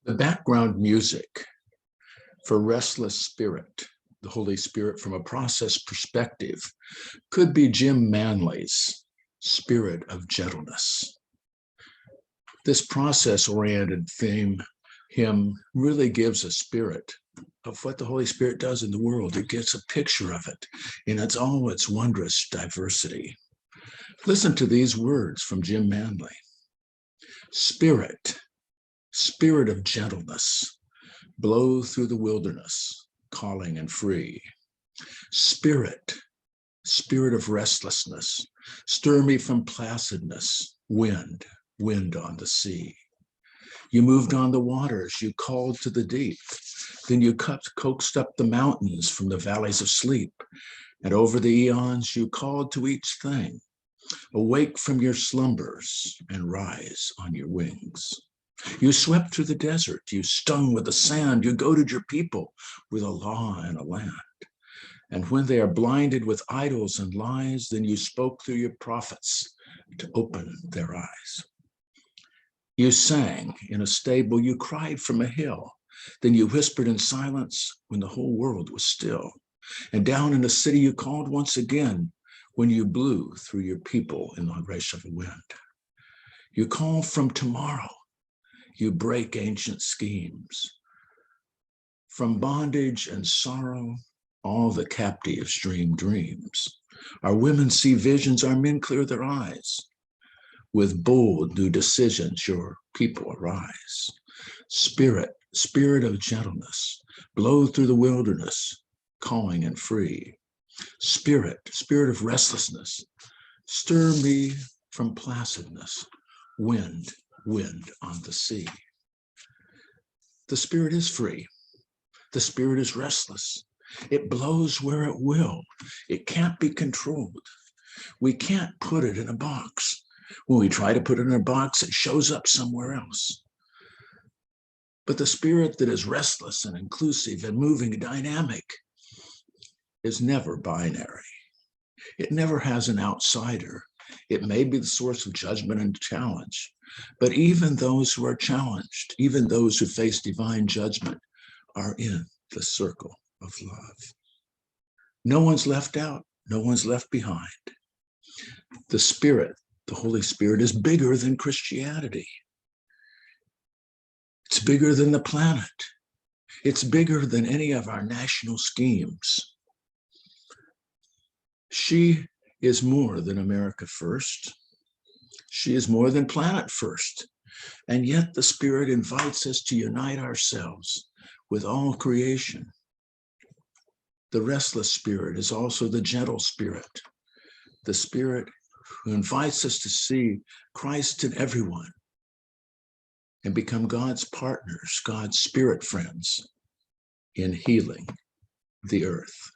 The background music for Restless Spirit, the Holy Spirit from a process perspective, could be Jim Manley's Spirit of Gentleness. This process-oriented hymn really gives a spirit of what the Holy Spirit does in the world. It gets a picture of it in all its wondrous diversity. Listen to these words from Jim Manley. Spirit, Spirit of gentleness, blow through the wilderness, calling and free. Spirit, Spirit of restlessness, stir me from placidness, wind, wind on the sea. You moved on the waters, you called to the deep. Then you coaxed up the mountains from the valleys of sleep. And over the eons, you called to each thing. Awake from your slumbers and rise on your wings. You swept through the desert, you stung with the sand, you goaded your people with a law and a land. And when they are blinded with idols and lies, then you spoke through your prophets to open their eyes. You sang in a stable, you cried from a hill. Then you whispered in silence when the whole world was still. And down in the city you called once again when you blew through your people in the rush of a wind. You call from tomorrow. You break ancient schemes. From bondage and sorrow, all the captives dream dreams. Our women see visions, our men clear their eyes. With bold new decisions, your people arise. Spirit, Spirit of gentleness, blow through the wilderness, calling and free. Spirit, Spirit of restlessness, stir me from placidness, wind, wind on the sea. The Spirit is free. The Spirit is restless. It blows where it will. It can't be controlled. We can't put it in a box. When we try to put it in a box, it shows up somewhere else. But the Spirit that is restless and inclusive and moving and dynamic is never binary. It never has an outsider. It may be the source of judgment and challenge, but even those who are challenged, even those who face divine judgment, are in the circle of love. No one's left out. No one's left behind. The Spirit, the Holy Spirit, is bigger than Christianity. It's bigger than the planet. It's bigger than any of our national schemes. She is more than America first. She is more than planet first. And yet the Spirit invites us to unite ourselves with all creation. The restless Spirit is also the gentle Spirit, the Spirit who invites us to see Christ in everyone and become God's partners, God's Spirit friends in healing the earth.